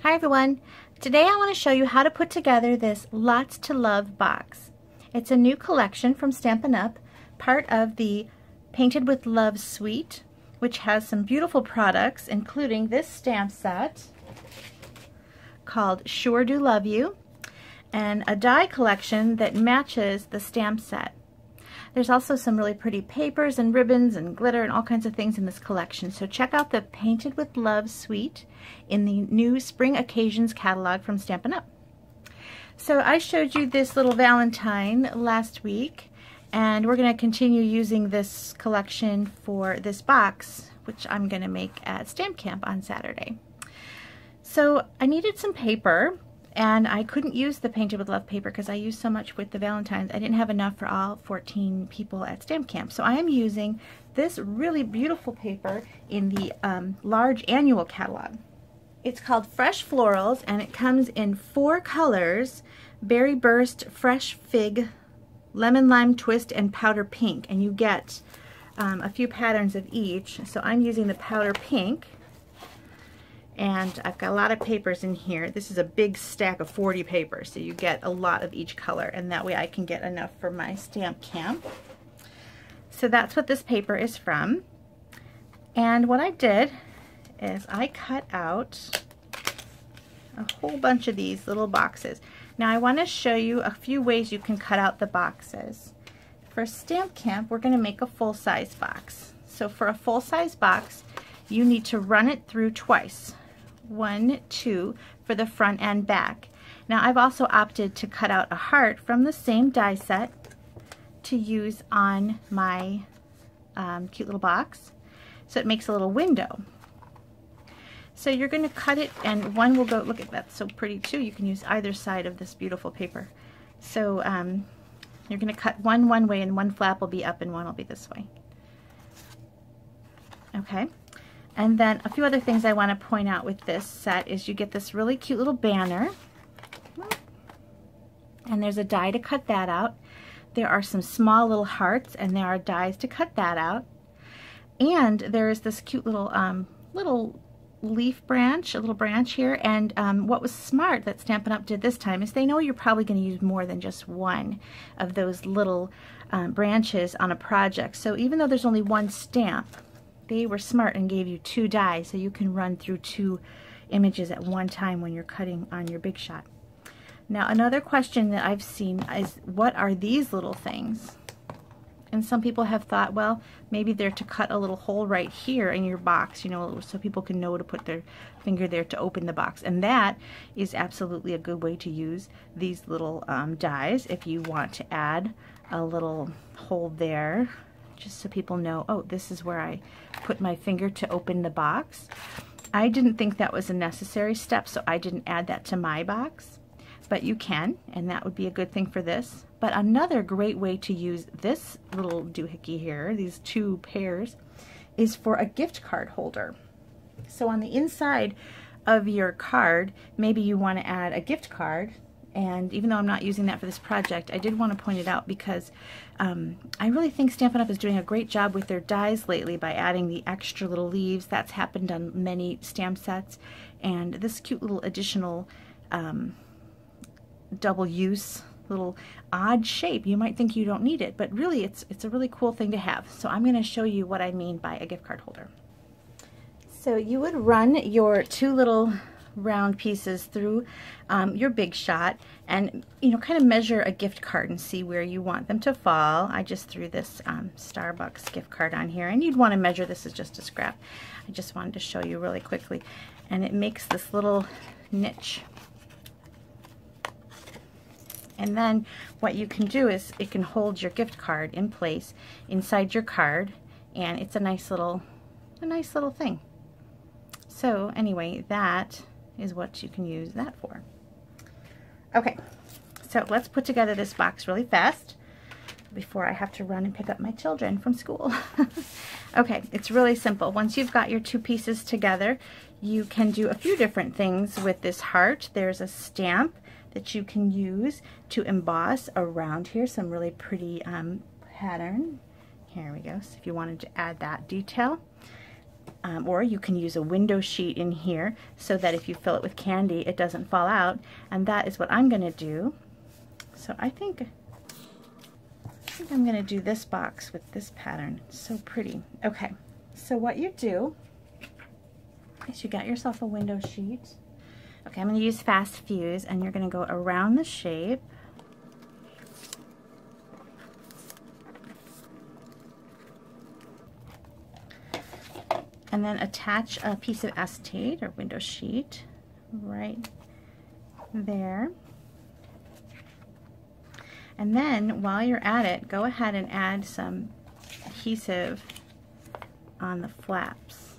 Hi everyone! Today I want to show you how to put together this Lots to Love box. It's a new collection from Stampin' Up, part of the Painted with Love suite, which has some beautiful products including this stamp set called Sure Do Love You, and a die collection that matches the stamp set. There's also some really pretty papers and ribbons and glitter and all kinds of things in this collection. So check out the Painted with Love suite in the new Spring Occasions catalog from Stampin' Up. So I showed you this little Valentine last week, and we're going to continue using this collection for this box, which I'm going to make at Stamp Camp on Saturday. So I needed some paper, and I couldn't use the Painted with Love paper because I used so much with the Valentines. I didn't have enough for all 14 people at Stamp Camp. So I am using this really beautiful paper in the large annual catalog. It's called Fresh Florals, and it comes in 4 colors: Berry Burst, Fresh Fig, Lemon Lime Twist, and Powder Pink. And you get a few patterns of each. So I'm using the Powder Pink. And I've got a lot of papers in here. This is a big stack of 40 papers, so you get a lot of each color, and that way I can get enough for my Stamp Camp. So that's what this paper is from. And what I did is I cut out a whole bunch of these little boxes. Now I want to show you a few ways you can cut out the boxes. For Stamp Camp, we're going to make a full-size box. So for a full-size box, you need to run it through twice. 1, 2 for the front and back. Now I've also opted to cut out a heart from the same die set to use on my cute little box, so it makes a little window. So you're going to cut it, and one will go, look at that, so pretty too. You can use either side of this beautiful paper. So you're going to cut one way, and one flap will be up and one will be this way. Okay. And then a few other things I want to point out with this set is you get this really cute little banner, and there's a die to cut that out. There are some small little hearts, and there are dies to cut that out. And there is this cute little little leaf branch, a little branch here. And what was smart that Stampin' Up did this time is they know you're probably going to use more than just one of those little branches on a project. So even though there's only one stamp, they were smart and gave you 2 dies, so you can run through 2 images at one time when you're cutting on your big shot. Now another question that I've seen is, what are these little things? And some people have thought, well, maybe they're to cut a little hole right here in your box, you know, so people can know to put their finger there to open the box. And that is absolutely a good way to use these little dies if you want to add a little hole there, just so people know, oh, this is where I put my finger to open the box. I didn't think that was a necessary step, so I didn't add that to my box, but you can, and that would be a good thing for this. But another great way to use this little doohickey here, these 2 pairs, is for a gift card holder. So on the inside of your card, maybe you want to add a gift card. And even though I'm not using that for this project, I did want to point it out because I really think Stampin' Up is doing a great job with their dies lately by adding the extra little leaves. That's happened on many stamp sets. And this cute little additional double use, little odd shape, you might think you don't need it, but really it's a really cool thing to have. So I'm going to show you what I mean by a gift card holder. So you would run your 2 little round pieces through your big shot, and you know, kind of measure a gift card and see where you want them to fall. I just threw this Starbucks gift card on here, and you'd want to measure. This is just a scrap. I just wanted to show you really quickly, and it makes this little niche. And then what you can do is it can hold your gift card in place inside your card, and it's a nice little thing. So anyway, that is what you can use that for. Okay, so let's put together this box really fast before I have to run and pick up my children from school. Okay, it's really simple. Once you've got your 2 pieces together, you can do a few different things with this heart. There's a stamp that you can use to emboss around here, some really pretty pattern. Here we go, so if you wanted to add that detail. Or you can use a window sheet in here so that if you fill it with candy, it doesn't fall out. And that is what I'm going to do. So I think I'm going to do this box with this pattern. It's so pretty. Okay, so what you do is you got yourself a window sheet. Okay, I'm going to use Fast Fuse, and you're going to go around the shape. And then attach a piece of acetate or window sheet right there. And then while you're at it, go ahead and add some adhesive on the flaps.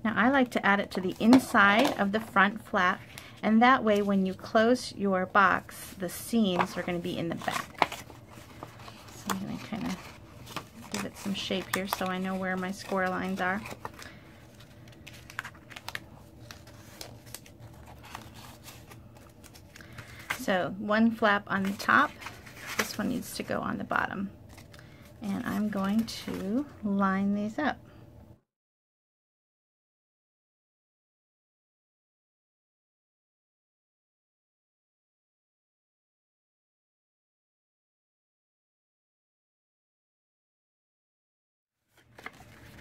Now I like to add it to the inside of the front flap, and that way when you close your box, the seams are going to be in the back. So I'm going to kind of give it some shape here so I know where my score lines are. So one flap on the top, this one needs to go on the bottom. And I'm going to line these up.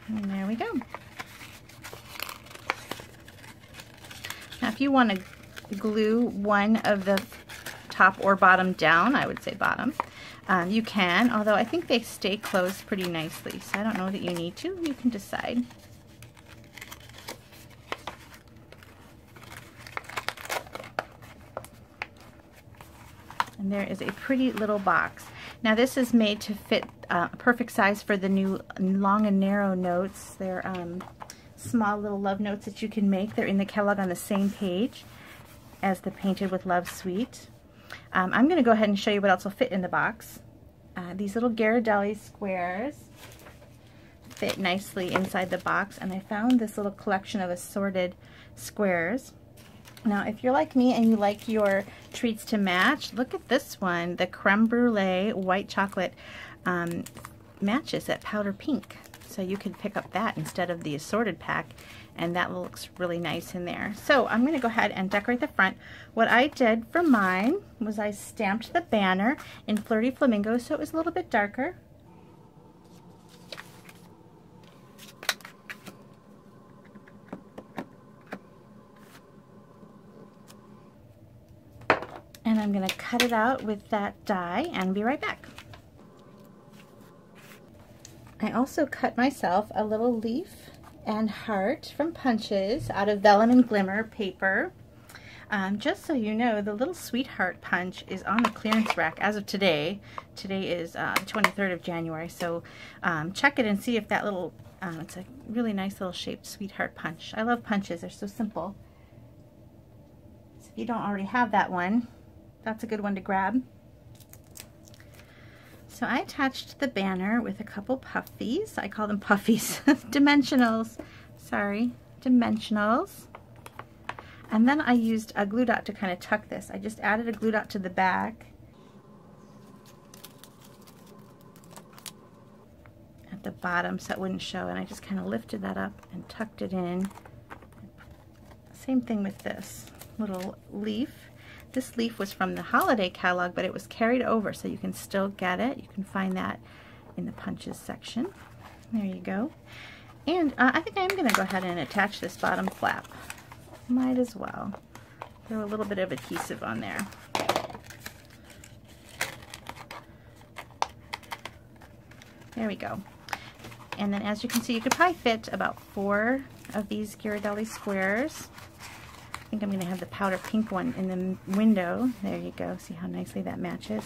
And there we go. Now if you want to glue one of the top or bottom down, I would say bottom, you can, although I think they stay closed pretty nicely, so I don't know that you need to. You can decide. And there is a pretty little box. Now this is made to fit a perfect size for the new long and narrow notes. They're small little love notes that you can make. They're in the catalog on the same page as the Painted with Love suite. I'm going to go ahead and show you what else will fit in the box. These little Ghirardelli squares fit nicely inside the box, and I found this little collection of assorted squares. Now if you're like me and you like your treats to match, look at this one. The creme brulee white chocolate matches that powder pink. So you can pick up that instead of the assorted pack, and that looks really nice in there. So I'm going to go ahead and decorate the front. What I did for mine was I stamped the banner in Flirty Flamingo so it was a little bit darker. And I'm going to cut it out with that die and be right back. I also cut myself a little leaf and heart from Punches out of Vellum and Glimmer paper. Just so you know, the little sweetheart punch is on the clearance rack as of today. Today is the 23rd of January, so check it and see if that little, it's a really nice little shaped sweetheart punch. I love punches, they're so simple. So if you don't already have that one, that's a good one to grab. So I attached the banner with a couple puffies. I call them puffies. Dimensionals. Sorry. Dimensionals. And then I used a glue dot to kind of tuck this. I just added a glue dot to the back at the bottom so it wouldn't show, and I just kind of lifted that up and tucked it in. Same thing with this little leaf. This leaf was from the holiday catalog, but it was carried over, so you can still get it. You can find that in the Punches section. There you go. And I think I'm going to go ahead and attach this bottom flap. Might as well. Throw a little bit of adhesive on there. There we go. And then as you can see, you could probably fit about 4 of these Ghirardelli squares. I think I'm going to have the powder pink one in the window. There you go. See how nicely that matches?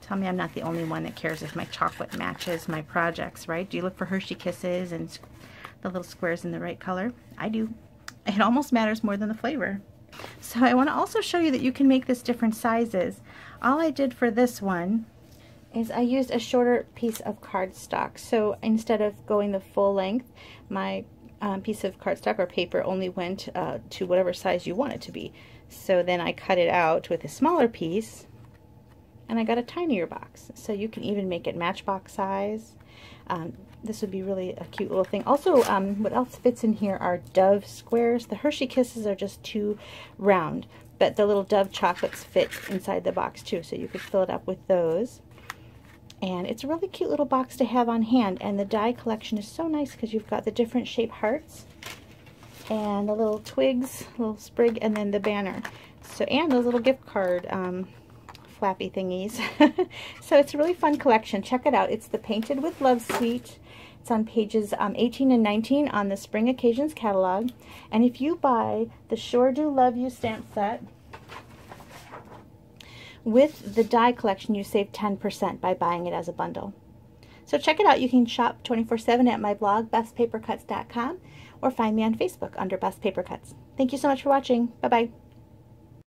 Tell me I'm not the only one that cares if my chocolate matches my projects, right? Do you look for Hershey Kisses and the little squares in the right color? I do. It almost matters more than the flavor. So I want to also show you that you can make this different sizes. All I did for this one is I used a shorter piece of cardstock. So instead of going the full length, my piece of cardstock or paper only went to whatever size you want it to be. So then I cut it out with a smaller piece And I got a tinier box, so you can even make it matchbox size. This would be really a cute little thing. Also, what else fits in here are Dove squares. The Hershey Kisses are just too round, but the little Dove chocolates fit inside the box too, so you could fill it up with those. And it's a really cute little box to have on hand, and the die collection is so nice because you've got the different shaped hearts and the little twigs, little sprig, and then the banner. So, and those little gift card flappy thingies. So it's a really fun collection. Check it out. It's the Painted with Love Suite. It's on pages 18 and 19 on the Spring Occasions catalog. And if you buy the Sure Do Love You stamp set with the die collection, you save 10% by buying it as a bundle. So check it out. You can shop 24/7 at my blog, bethspapercuts.com, or find me on Facebook under Beth's Paper Cuts. Thank you so much for watching. Bye-bye.